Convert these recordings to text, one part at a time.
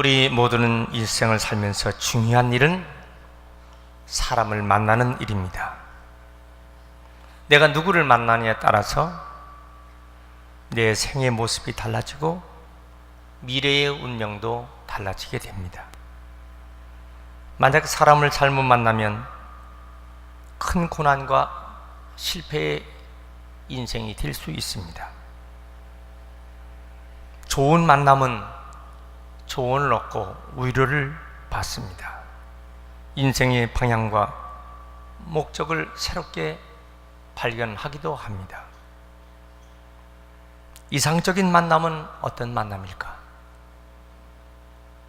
우리 모두는 일생을 살면서 중요한 일은 사람을 만나는 일입니다. 내가 누구를 만나느냐에 따라서 내 생의 모습이 달라지고 미래의 운명도 달라지게 됩니다. 만약 사람을 잘못 만나면 큰 고난과 실패의 인생이 될 수 있습니다. 좋은 만남은 조언을 얻고 위로를 받습니다. 인생의 방향과 목적을 새롭게 발견하기도 합니다. 이상적인 만남은 어떤 만남일까?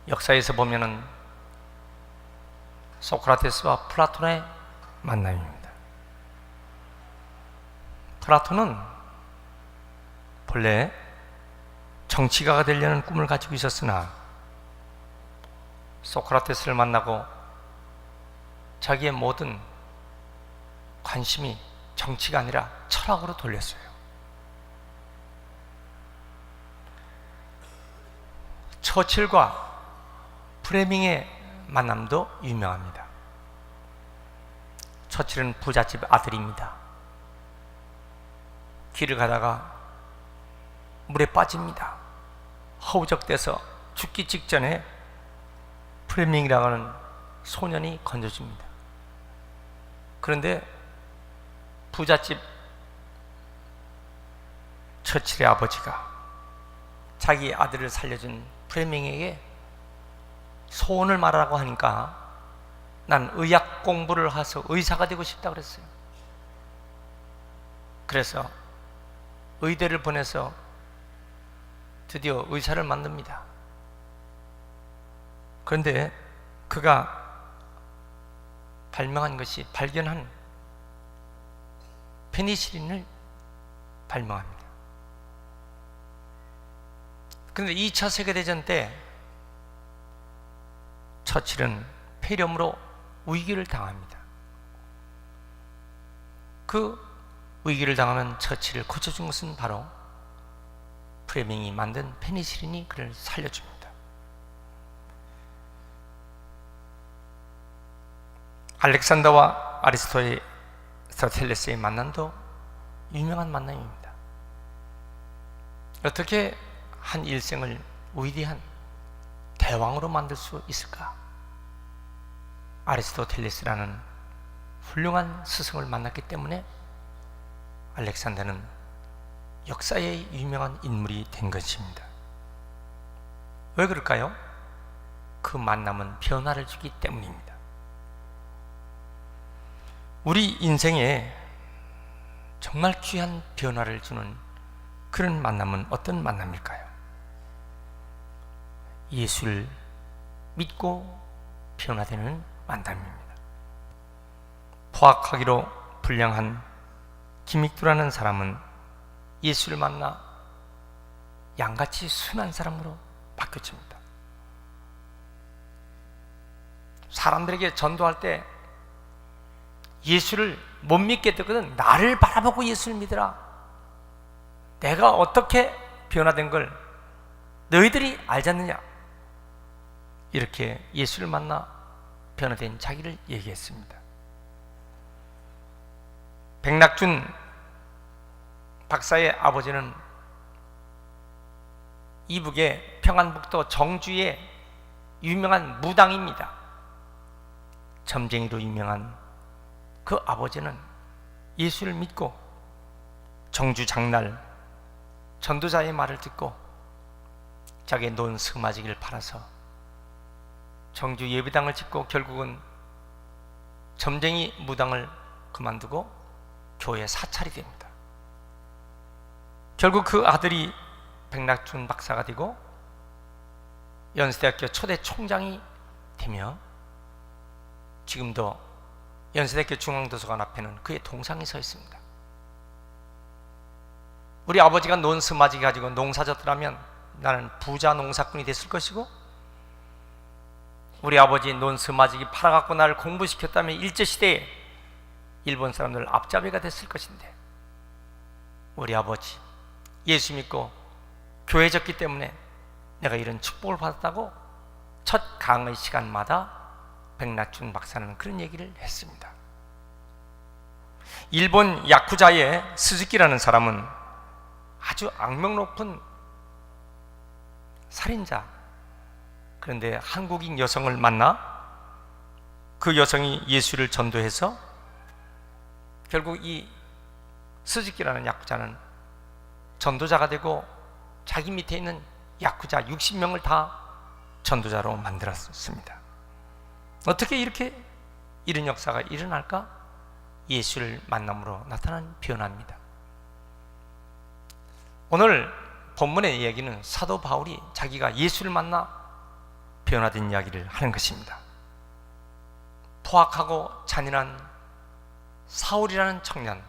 역사에서 보면은 소크라테스와 플라톤의 만남입니다. 플라톤은 본래 정치가가 되려는 꿈을 가지고 있었으나 소크라테스를 만나고 자기의 모든 관심이 정치가 아니라 철학으로 돌렸어요. 처칠과 프레밍의 만남도 유명합니다. 처칠은 부잣집 아들입니다. 길을 가다가 물에 빠집니다. 허우적대서 죽기 직전에 프레밍이라고 하는 소년이 건져줍니다. 그런데 부잣집 처칠의 아버지가 자기 아들을 살려준 프레밍에게 소원을 말하라고 하니까 난 의학 공부를 해서 의사가 되고 싶다 그랬어요. 그래서 의대를 보내서 드디어 의사를 만듭니다. 그런데 그가 발견한 페니실린을 발명합니다. 그런데 2차 세계대전 때 처칠은 폐렴으로 위기를 당합니다. 그 위기를 당하는 처칠을 고쳐준 것은 바로 프레밍이 만든 페니실린이 그를 살려줍니다. 알렉산더와 아리스토텔레스의 만남도 유명한 만남입니다. 어떻게 한 일생을 위대한 대왕으로 만들 수 있을까? 아리스토텔레스라는 훌륭한 스승을 만났기 때문에 알렉산더는 역사의 유명한 인물이 된 것입니다. 왜 그럴까요? 그 만남은 변화를 주기 때문입니다. 우리 인생에 정말 귀한 변화를 주는 그런 만남은 어떤 만남일까요? 예수를 믿고 변화되는 만남입니다. 포악하기로 불량한 김익두라는 사람은 예수를 만나 양같이 순한 사람으로 바뀌어집니다. 사람들에게 전도할 때 예수를 못 믿게 되거든. 나를 바라보고 예수를 믿으라. 내가 어떻게 변화된 걸 너희들이 알지 않느냐? 이렇게 예수를 만나 변화된 자기를 얘기했습니다. 백낙준 박사의 아버지는 이북의 평안북도 정주의 유명한 무당입니다. 점쟁이로 유명한 그 아버지는 예수를 믿고 정주 장날 전도자의 말을 듣고 자기의 논 스마지기를 팔아서 정주 예배당을 짓고 결국은 점쟁이 무당을 그만두고 교회 사찰이 됩니다. 결국 그 아들이 백낙준 박사가 되고 연세대학교 초대 총장이 되며 지금도 연세대학교 중앙도서관 앞에는 그의 동상이 서 있습니다. 우리 아버지가 논 스마지기 가지고 농사졌더라면 나는 부자 농사꾼이 됐을 것이고, 우리 아버지 논 스마지기 팔아갖고 나를 공부시켰다면 일제시대에 일본 사람들 앞잡이가 됐을 것인데, 우리 아버지 예수 믿고 교회 졌기 때문에 내가 이런 축복을 받았다고 첫 강의 시간마다 백낙준 박사는 그런 얘기를 했습니다. 일본 야쿠자의 스즈키라는 사람은 아주 악명 높은 살인자, 그런데 한국인 여성을 만나 그 여성이 예수를 전도해서 결국 이 스즈키라는 야쿠자는 전도자가 되고 자기 밑에 있는 야쿠자 60명을 다 전도자로 만들었습니다. 어떻게 이렇게 이런 역사가 일어날까? 예수를 만남으로 나타난 변화입니다. 오늘 본문의 이야기는 사도 바울이 자기가 예수를 만나 변화된 이야기를 하는 것입니다. 포악하고 잔인한 사울이라는 청년,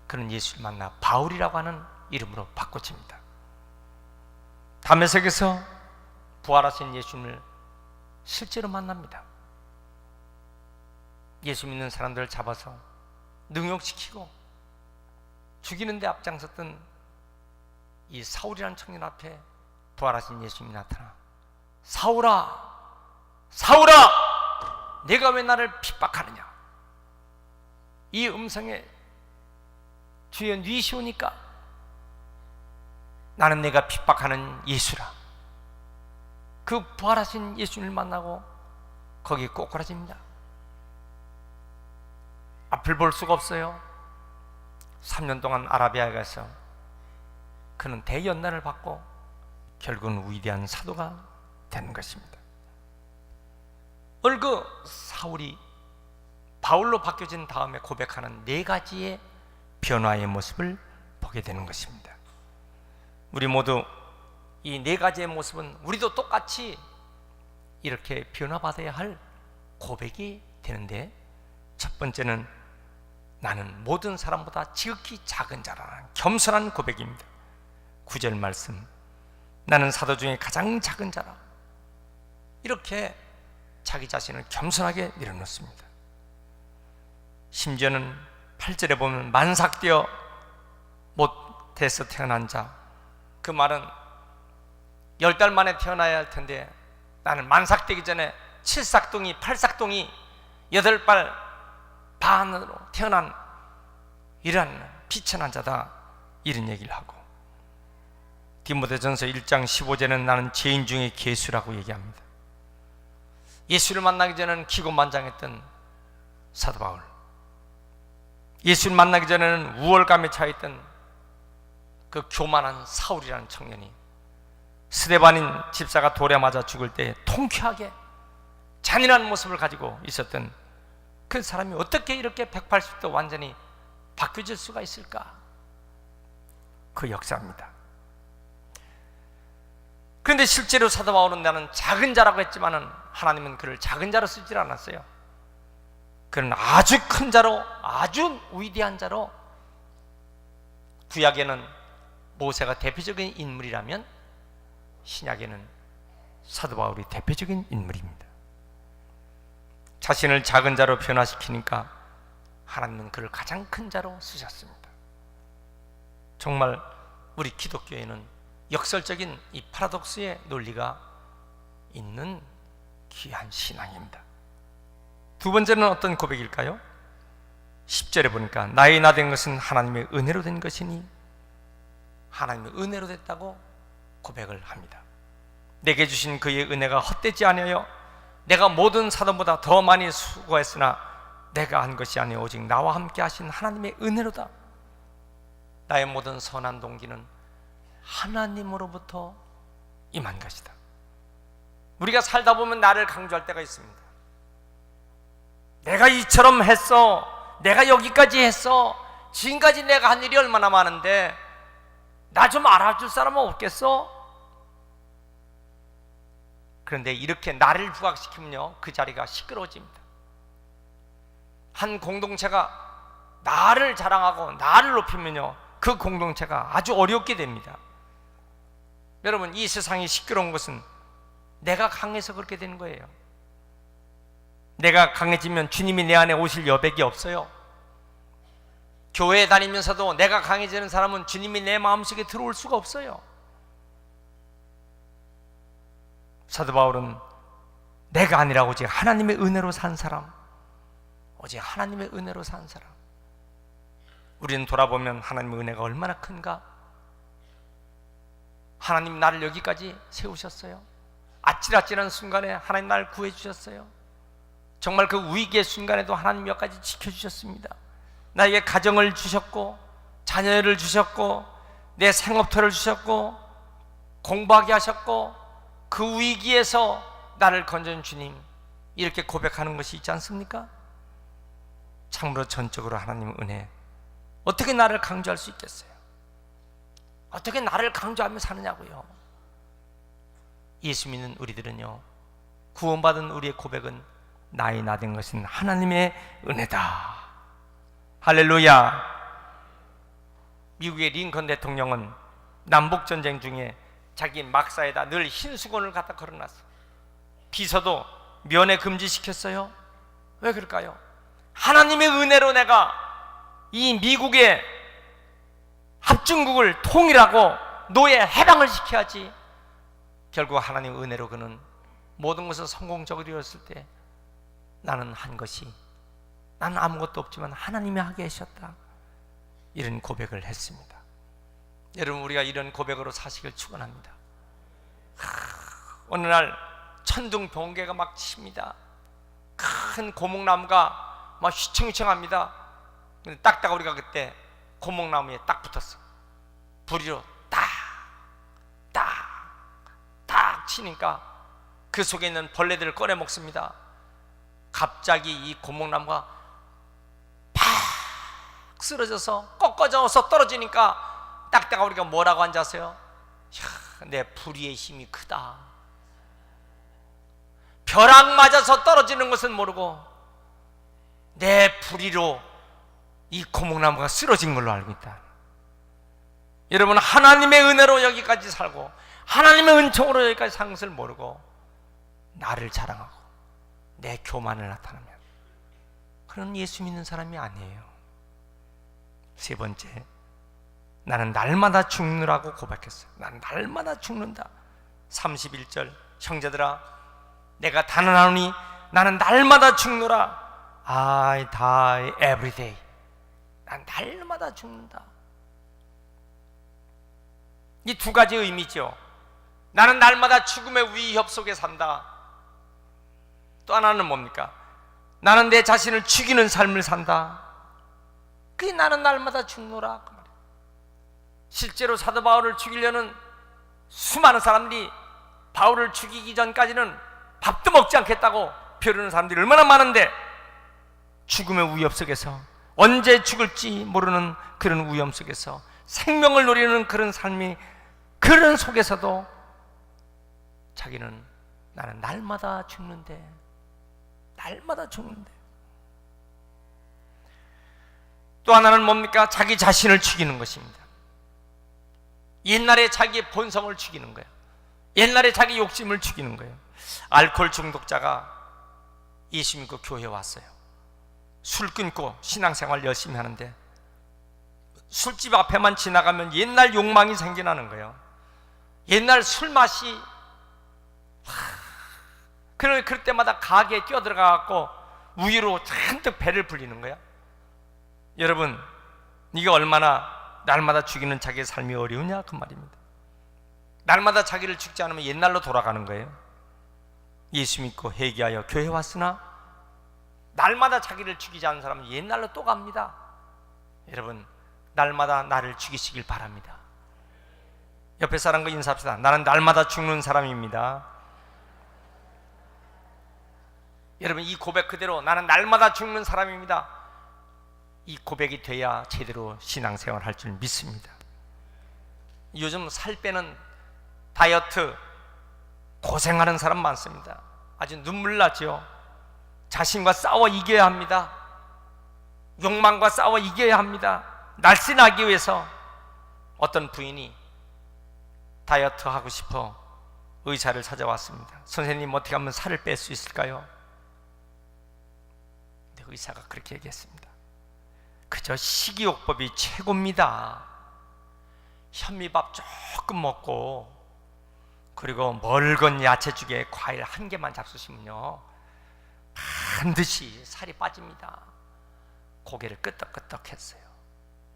그는 예수를 만나 바울이라고 하는 이름으로 바꿔집니다. 다메섹에서 부활하신 예수님을 실제로 만납니다. 예수 믿는 사람들을 잡아서 능욕시키고 죽이는 데 앞장섰던 이 사울이라는 청년 앞에 부활하신 예수님이 나타나, 사울아, 사울아, 내가 왜 나를 핍박하느냐? 이 음성에 주여 니시오니까 나는 내가 핍박하는 예수라. 그 부활하신 예수님을 만나고 거기에 꼬꾸라집니다. 앞을 볼 수가 없어요. 3년 동안 아라비아에 가서 그는 대연단을 받고 결국은 위대한 사도가 되는 것입니다. 오늘 그 사울이 바울로 바뀌어진 다음에 고백하는 4가지의 변화의 모습을 보게 되는 것입니다. 우리 모두 이 4가지의 모습은 우리도 똑같이 이렇게 변화받아야 할 고백이 되는데, 첫 번째는 나는 모든 사람보다 지극히 작은 자라는 겸손한 고백입니다. 9절 말씀, 나는 사도 중에 가장 작은 자라. 이렇게 자기 자신을 겸손하게 내려놓습니다. 심지어는 8절에 보면 만삭되어 못해서 태어난 자, 그 말은 10달 만에 태어나야 할 텐데 나는 만삭되기 전에 7삭둥이 8삭둥이 8발 반으로 태어난 이런 비천한 자다, 이런 얘기를 하고, 디모데전서 1장 15절에는 나는 죄인 중에 괴수라고 얘기합니다. 예수를 만나기 전에는 기고만장했던 사도 바울, 예수를 만나기 전에는 우월감에 차있던 그 교만한 사울이라는 청년이 스데반인 집사가 돌에 맞아 죽을 때 통쾌하게 잔인한 모습을 가지고 있었던 그 사람이 어떻게 이렇게 180도 완전히 바뀌어질 수가 있을까? 그 역사입니다. 그런데 실제로 사도 바울은 나는 작은 자라고 했지만은 하나님은 그를 작은 자로 쓰질 않았어요. 그는 아주 큰 자로, 아주 위대한 자로, 구약에는 모세가 대표적인 인물이라면 신약에는 사도 바울이 대표적인 인물입니다. 자신을 작은 자로 변화시키니까 하나님은 그를 가장 큰 자로 쓰셨습니다. 정말 우리 기독교에는 역설적인 이 파라독스의 논리가 있는 귀한 신앙입니다. 두 번째는 어떤 고백일까요? 10절에 보니까 나의 나 된 것은 하나님의 은혜로 된 것이니, 하나님의 은혜로 됐다고 고백을 합니다. 내게 주신 그의 은혜가 헛되지 아니하여 내가 모든 사도보다 더 많이 수고했으나 내가 한 것이 아니오 오직 나와 함께 하신 하나님의 은혜로다. 나의 모든 선한 동기는 하나님으로부터 임한 것이다. 우리가 살다 보면 나를 강조할 때가 있습니다. 내가 이처럼 했어, 내가 여기까지 했어, 지금까지 내가 한 일이 얼마나 많은데 나 좀 알아줄 사람은 없겠어? 그런데 이렇게 나를 부각시키면요, 그 자리가 시끄러워집니다. 한 공동체가 나를 자랑하고 나를 높이면요, 그 공동체가 아주 어렵게 됩니다. 여러분, 이 세상이 시끄러운 것은 내가 강해서 그렇게 되는 거예요. 내가 강해지면 주님이 내 안에 오실 여백이 없어요. 교회에 다니면서도 내가 강해지는 사람은 주님이 내 마음속에 들어올 수가 없어요. 사도 바울은 내가 아니라 오직 하나님의 은혜로 산 사람, 오직 하나님의 은혜로 산 사람. 우리는 돌아보면 하나님의 은혜가 얼마나 큰가? 하나님 나를 여기까지 세우셨어요. 아찔아찔한 순간에 하나님 나를 구해주셨어요. 정말 그 위기의 순간에도 하나님 몇 가지 지켜주셨습니다. 나에게 가정을 주셨고, 자녀를 주셨고, 내 생업터를 주셨고, 공부하게 하셨고, 그 위기에서 나를 건져준 주님, 이렇게 고백하는 것이 있지 않습니까? 참으로 전적으로 하나님의 은혜, 어떻게 나를 강조할 수 있겠어요? 어떻게 나를 강조하며 사느냐고요. 예수 믿는 우리들은요, 구원받은 우리의 고백은 나의 나된 것은 하나님의 은혜다. 할렐루야. 미국의 링컨 대통령은 남북전쟁 중에 자기 막사에다 늘 흰 수건을 갖다 걸어놨어. 비서도 면회 금지시켰어요. 왜 그럴까요? 하나님의 은혜로 내가 이 미국의 합중국을 통일하고 노예 해방을 시켜야지. 결국 하나님의 은혜로 그는 모든 것을 성공적으로 이뤘을 때 나는 한 것이, 나는 아무것도 없지만 하나님이 하게 하셨다, 이런 고백을 했습니다. 여러분, 우리가 이런 고백으로 사시길 축원합니다. 어느 날 천둥 번개가 막 칩니다. 큰 고목나무가 막 휘청휘청합니다. 근데 딱딱 우리가 그때 고목나무에 딱 붙었어. 부리로 딱 치니까 그 속에 있는 벌레들을 꺼내 먹습니다. 갑자기 이 고목나무가 팍 쓰러져서 꺾어져서 떨어지니까 딱딱 우리가 뭐라고 앉았어요? 내 불의의 힘이 크다. 벼락 맞아서 떨어지는 것은 모르고 내 불의로 이 고목나무가 쓰러진 걸로 알고 있다. 여러분, 하나님의 은혜로 여기까지 살고 하나님의 은총으로 여기까지 산 것을 모르고 나를 자랑하고 내 교만을 나타내면 그런 예수 믿는 사람이 아니에요. 세 번째, 나는 날마다 죽느라고 고백했어요. 나는 날마다 죽는다. 31절, 형제들아 내가 단언하노니 나는 날마다 죽노라. I die every day. 난 날마다 죽는다. 이 두 가지 의미죠. 나는 날마다 죽음의 위협 속에 산다. 또 하나는 뭡니까? 나는 내 자신을 죽이는 삶을 산다. 그게 나는 날마다 죽노라 그 말이에요. 실제로 사도 바울을 죽이려는 수많은 사람들이 바울을 죽이기 전까지는 밥도 먹지 않겠다고 벼르는 사람들이 얼마나 많은데, 죽음의 위협 속에서 언제 죽을지 모르는 그런 위험 속에서 생명을 노리는 그런 삶이, 그런 속에서도 자기는 나는 날마다 죽는데, 날마다 죽는데. 또 하나는 뭡니까? 자기 자신을 죽이는 것입니다. 옛날에 자기의 본성을 죽이는 거예요. 옛날에 자기 욕심을 죽이는 거예요. 알코올 중독자가 예수 믿고 교회에 왔어요. 술 끊고 신앙생활 열심히 하는데 술집 앞에만 지나가면 옛날 욕망이 생겨나는 거예요. 옛날 술맛이, 그럴 때마다 가게에 뛰어들어가고 우유로 잔뜩 배를 불리는 거야. 여러분, 이게 얼마나 날마다 죽이는 자기의 삶이 어려우냐 그 말입니다. 날마다 자기를 죽지 않으면 옛날로 돌아가는 거예요. 예수 믿고 회개하여 교회 왔으나 날마다 자기를 죽이지 않는 사람은 옛날로 또 갑니다. 여러분, 날마다 나를 죽이시길 바랍니다. 옆에 사람과 인사합시다. 나는 날마다 죽는 사람입니다. 여러분, 이 고백 그대로 나는 날마다 죽는 사람입니다. 이 고백이 돼야 제대로 신앙생활 할 줄 믿습니다. 요즘 살 빼는 다이어트 고생하는 사람 많습니다. 아주 눈물 나죠. 자신과 싸워 이겨야 합니다. 욕망과 싸워 이겨야 합니다. 날씬하기 위해서. 어떤 부인이 다이어트 하고 싶어 의사를 찾아왔습니다. 선생님, 어떻게 하면 살을 뺄 수 있을까요? 근데 의사가 그렇게 얘기했습니다. 그저 식이요법이 최고입니다. 현미밥 조금 먹고 그리고 멀건 야채죽에 과일 한 개만 잡수시면요 반드시 살이 빠집니다. 고개를 끄덕끄덕 했어요.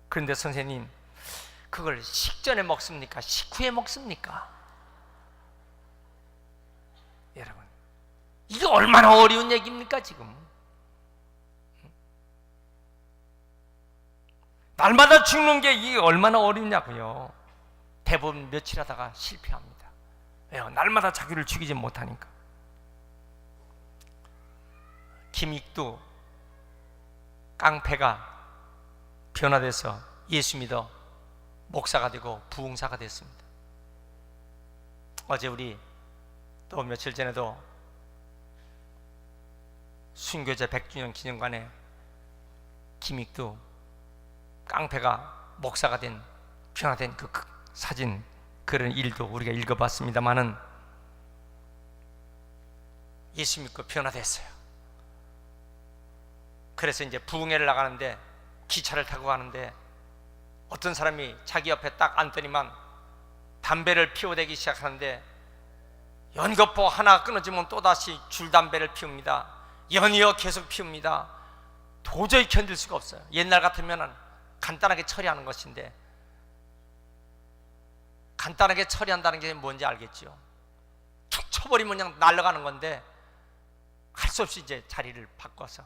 그런데 선생님, 그걸 식전에 먹습니까? 식후에 먹습니까? 여러분, 이게 얼마나 어려운 얘기입니까 지금? 날마다 죽는 게 이게 얼마나 어렵냐고요. 대부분 며칠 하다가 실패합니다. 왜요? 날마다 자기를 죽이지 못하니까. 김익두 깡패가 변화돼서 예수 믿어 목사가 되고 부흥사가 됐습니다. 어제 우리 또 며칠 전에도 순교자 100주년 기념관에 김익두 깡패가 목사가 된 변화된 그 사진, 그런 일도 우리가 읽어봤습니다마는 예수 믿고 변화됐어요. 그래서 이제 부흥회를 나가는데 기차를 타고 가는데 어떤 사람이 자기 옆에 딱 앉더니만 담배를 피워대기 시작하는데 연거포 하나 끊어지면 또다시 줄담배를 피웁니다. 연이어 계속 피웁니다. 도저히 견딜 수가 없어요. 옛날 같으면 간단하게 처리하는 것인데, 간단하게 처리한다는 게 뭔지 알겠죠? 툭 쳐버리면 그냥 날아가는 건데 할 수 없이 이제 자리를 바꿔서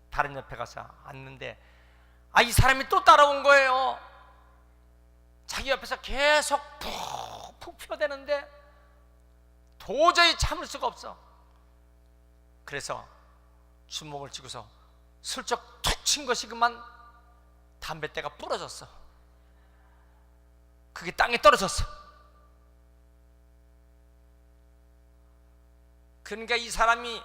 다른 옆에 가서 앉는데, 이 사람이 또 따라온 거예요. 자기 옆에서 계속 푹푹 피워대는데 도저히 참을 수가 없어. 그래서 주먹을 쥐고서 슬쩍 툭 친 것이 그만 담뱃대가 부러졌어. 그게 땅에 떨어졌어. 그러니까 이 사람이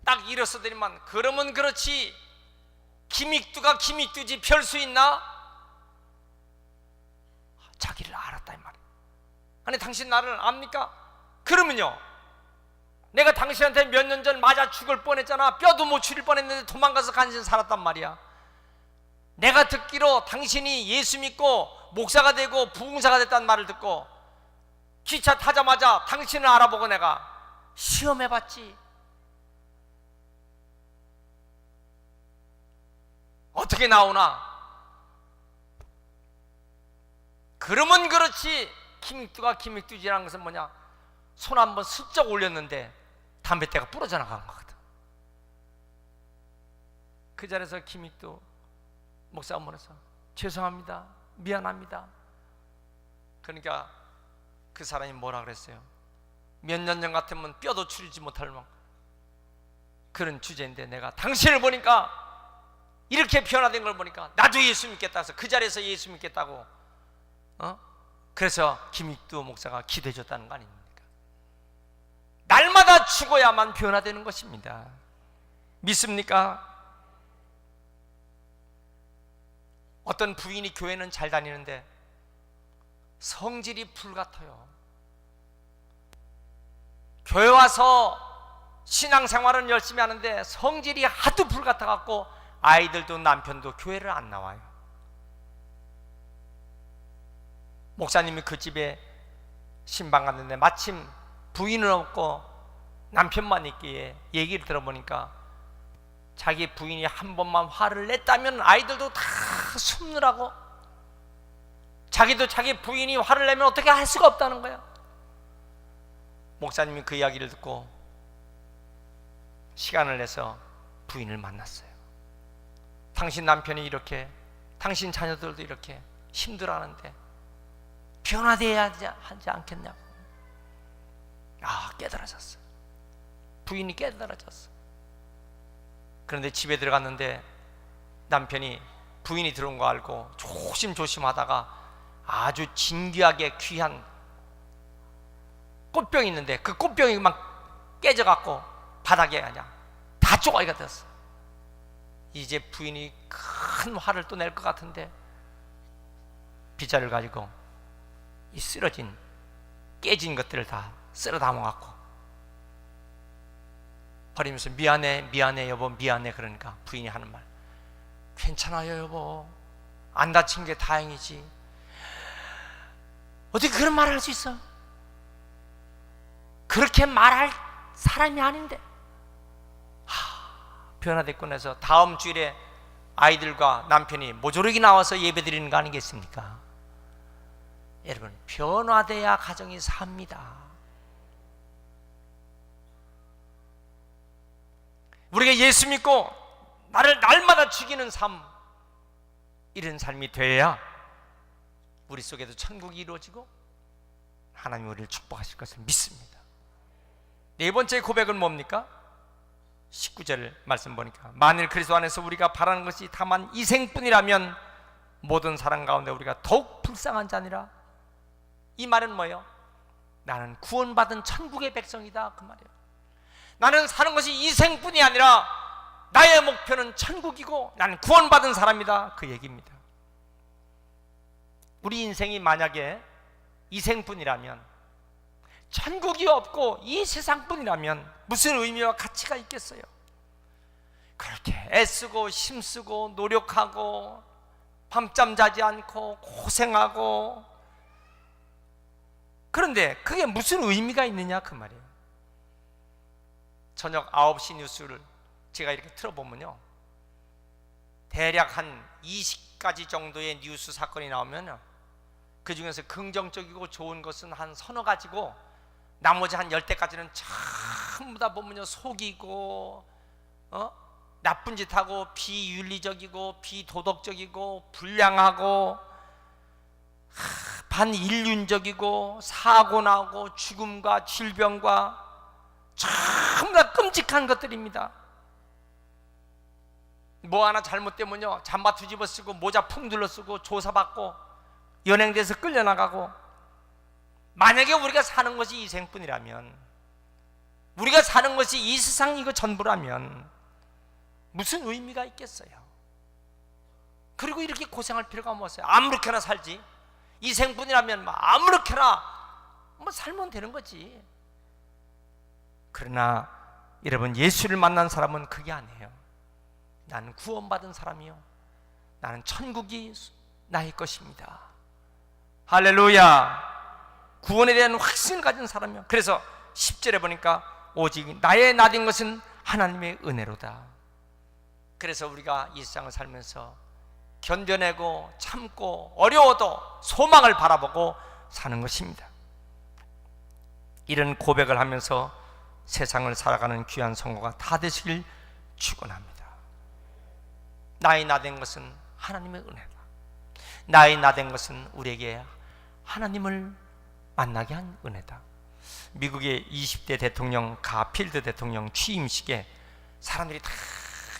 딱 일어서더니만, 그러면 그렇지 김익두가 김익두지 별 수 있나? 자기를 알았다 이 말이야. 아니, 당신 나를 압니까? 그러면요, 내가 당신한테 몇 년 전 맞아 죽을 뻔했잖아. 뼈도 못 추릴 뻔했는데 도망가서 간신 살았단 말이야. 내가 듣기로 당신이 예수 믿고 목사가 되고 부흥사가 됐다는 말을 듣고 기차 타자마자 당신을 알아보고 내가 시험해봤지. 어떻게 나오나? 그러면 그렇지 김익두가 김익두지라는 것은 뭐냐? 손 한번 슬쩍 올렸는데 담뱃대가 부러져 나간 거거든. 그 자리에서 김익두 목사가 물어서 죄송합니다, 미안합니다. 그러니까 그 사람이 뭐라 그랬어요? 몇 년 전 같으면 뼈도 추리지 못할 만큼 그런 주제인데 내가 당신을 보니까 이렇게 변화된 걸 보니까 나도 예수 믿겠다 해서 그 자리에서 예수 믿겠다고 그래서 김익두 목사가 기도해 줬다는 거 아닙니까? 날마다 죽어야만 변화되는 것입니다. 믿습니까? 어떤 부인이 교회는 잘 다니는데 성질이 불같아요. 교회 와서 신앙생활은 열심히 하는데 성질이 하도 불같아갖고 아이들도 남편도 교회를 안 나와요. 목사님이 그 집에 신방 갔는데 마침 부인은 없고 남편만 있기에 얘기를 들어보니까 자기 부인이 한 번만 화를 냈다면 아이들도 다 숨느라고, 자기도 자기 부인이 화를 내면 어떻게 할 수가 없다는 거야. 목사님이 그 이야기를 듣고 시간을 내서 부인을 만났어요. 당신 남편이 이렇게, 당신 자녀들도 이렇게 힘들어하는데 변화되어야 하지 않겠냐고. 깨달아졌어. 부인이 깨달아졌어. 그런데 집에 들어갔는데 남편이 부인이 들어온 거 알고 조심조심 하다가 아주 진귀하게 귀한 꽃병이 있는데 그 꽃병이 막 깨져갖고 바닥에 그냥 다 쪼가리가 됐어. 이제 부인이 큰 화를 또 낼 것 같은데 빗자루를 가지고 이 쓰러진 깨진 것들을 다 쓸어 담아갖고 버리면서 미안해 미안해 여보 미안해. 그러니까 부인이 하는 말, 괜찮아요 여보, 안 다친 게 다행이지. 어떻게 그런 말을 할 수 있어? 그렇게 말할 사람이 아닌데 변화됐고 나서 다음 주일에 아이들과 남편이 모조르게 나와서 예배 드리는 거 아니겠습니까? 여러분, 변화돼야 가정이 삽니다. 우리가 예수 믿고 나를 날마다 죽이는 삶, 이런 삶이 돼야 우리 속에도 천국이 이루어지고 하나님이 우리를 축복하실 것을 믿습니다. 네 번째 고백은 뭡니까? 19절 말씀 보니까 만일 그리스도 안에서 우리가 바라는 것이 다만 이생뿐이라면 모든 사람 가운데 우리가 더욱 불쌍한 자니라. 이 말은 뭐예요? 나는 구원받은 천국의 백성이다, 그 말이에요. 나는 사는 것이 이생뿐이 아니라 나의 목표는 천국이고 나는 구원받은 사람이다, 그 얘기입니다. 우리 인생이 만약에 이생뿐이라면, 천국이 없고 이 세상뿐이라면 무슨 의미와 가치가 있겠어요? 그렇게 애쓰고 힘쓰고 노력하고 밤잠 자지 않고 고생하고, 그런데 그게 무슨 의미가 있느냐, 그 말이에요. 저녁 9시 뉴스를 제가 이렇게 틀어보면요, 대략 한 20가지 정도의 뉴스 사건이 나오면 그 중에서 긍정적이고 좋은 것은 한 서너 가지고 나머지 한 10대까지는 전부 다 보면요, 속이고 나쁜 짓하고 비윤리적이고 비도덕적이고 불량하고 반인륜적이고 사고 나고 죽음과 질병과 전부 다 끔찍한 것들입니다. 뭐 하나 잘못되면요, 잠바 뒤집어 쓰고 모자 풍 둘러 쓰고 조사받고 연행돼서 끌려나가고. 만약에 우리가 사는 것이 이생뿐이라면, 우리가 사는 것이 이 세상 이거 전부라면 무슨 의미가 있겠어요? 그리고 이렇게 고생할 필요가 없어요. 아무렇게나 살지. 이생뿐이라면 아무렇게나 살면 되는 거지. 그러나 여러분, 예수를 만난 사람은 그게 아니에요. 나는 구원받은 사람이요, 나는 천국이 나의 것입니다. 할렐루야. 구원에 대한 확신을 가진 사람이요. 그래서 10절에 보니까 오직 나의 나된 것은 하나님의 은혜로다. 그래서 우리가 이 세상을 살면서 견뎌내고 참고 어려워도 소망을 바라보고 사는 것입니다. 이런 고백을 하면서 세상을 살아가는 귀한 성도가 다 되시길 축원합니다. 나의 나된 것은 하나님의 은혜다. 나의 나된 것은 우리에게 하나님을 만나게 한 은혜다. 미국의 20대 대통령 가필드 대통령 취임식에 사람들이 다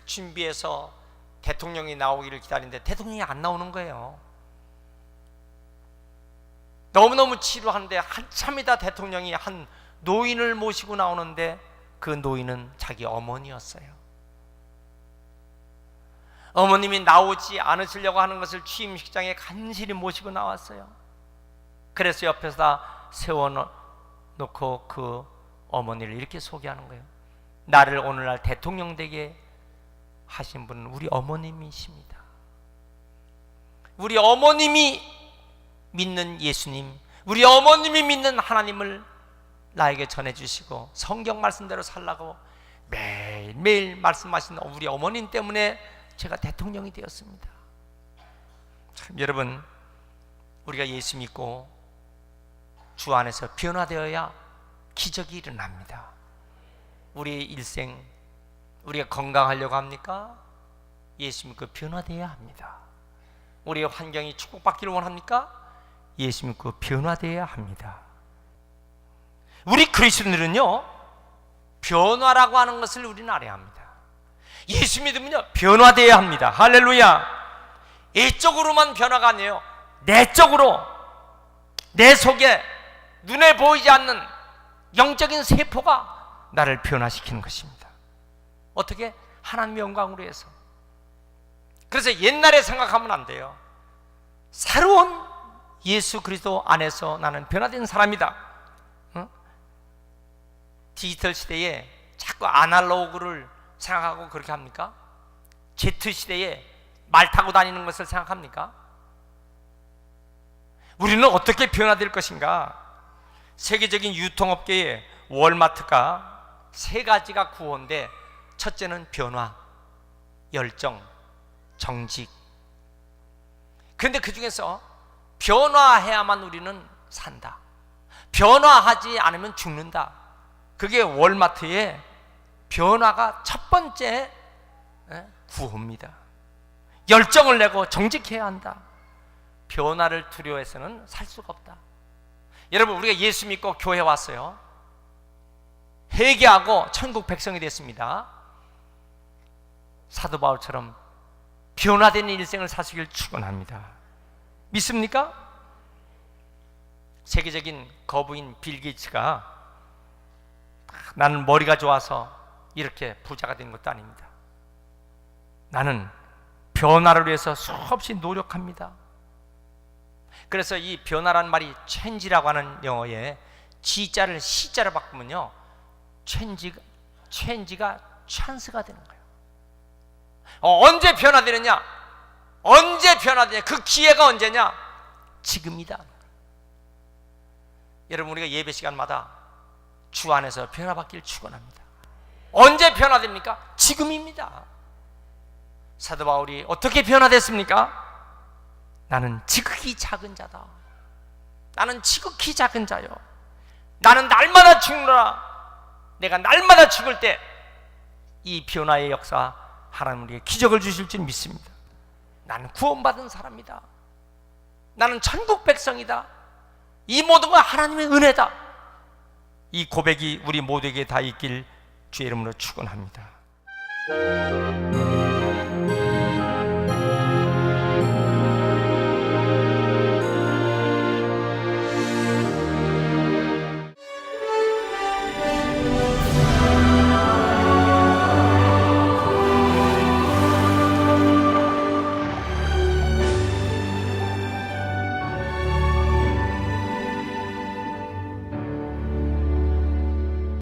준비해서 대통령이 나오기를 기다리는데 대통령이 안 나오는 거예요. 너무너무 치료하는데 한참이다 대통령이 한 노인을 모시고 나오는데 그 노인은 자기 어머니였어요. 어머님이 나오지 않으시려고 하는 것을 취임식장에 간신히 모시고 나왔어요. 그래서 옆에서 다 세워놓고 그 어머니를 이렇게 소개하는 거예요. 나를 오늘날 대통령 되게 하신 분은 우리 어머님이십니다. 우리 어머님이 믿는 예수님, 우리 어머님이 믿는 하나님을 나에게 전해주시고 성경 말씀대로 살라고 매일매일 말씀하시는 우리 어머님 때문에 제가 대통령이 되었습니다. 참, 여러분, 우리가 예수 믿고 주 안에서 변화되어야 기적이 일어납니다. 우리의 일생, 우리가 건강하려고 합니까? 예수 믿고 변화되어야 합니다. 우리의 환경이 축복받기를 원합니까? 예수 믿고 변화되어야 합니다. 우리 그리스도인들은요, 변화라고 하는 것을 우리는 알아야 합니다. 예수 믿으면요, 변화되어야 합니다. 할렐루야. 이쪽으로만 변화가 아니에요. 내적으로, 내 속에 눈에 보이지 않는 영적인 세포가 나를 변화시키는 것입니다. 어떻게? 하나님의 영광으로 해서. 그래서 옛날에 생각하면 안 돼요. 새로운 예수 그리스도 안에서 나는 변화된 사람이다. 디지털 시대에 자꾸 아날로그를 생각하고 그렇게 합니까? Z 시대에 말 타고 다니는 것을 생각합니까? 우리는 어떻게 변화될 것인가? 세계적인 유통업계에 월마트가 세 가지가 구호인데, 첫째는 변화, 열정, 정직. 그런데 그 중에서 변화해야만 우리는 산다, 변화하지 않으면 죽는다. 그게 월마트의 변화가 첫 번째 구호입니다. 열정을 내고 정직해야 한다. 변화를 두려워해서는 살 수가 없다. 여러분, 우리가 예수 믿고 교회 왔어요. 회개하고 천국 백성이 됐습니다. 사도 바울처럼 변화된 일생을 사시길 축원합니다. 믿습니까? 세계적인 거부인 빌 게이츠가 나는 머리가 좋아서 이렇게 부자가 된 것도 아닙니다. 나는 변화를 위해서 수없이 노력합니다. 그래서 이 변화란 말이 change라고 하는 영어에 G자를 C자로 바꾸면요, change가 찬스가 되는 거예요. 언제 변화되느냐? 언제 변화되냐? 그 기회가 언제냐? 지금이다. 여러분, 우리가 예배 시간마다 주 안에서 변화받길 축원합니다. 언제 변화됩니까? 지금입니다. 사도 바울이 어떻게 변화됐습니까? 나는 지극히 작은 자다. 나는 지극히 작은 자요. 나는 날마다 죽노라. 내가 날마다 죽을 때 이 변화의 역사, 하나님 우리에게 기적을 주실 줄 믿습니다. 나는 구원받은 사람이다. 나는 천국 백성이다. 이 모든 건 하나님의 은혜다. 이 고백이 우리 모두에게 다 있길 주의 이름으로 축원합니다.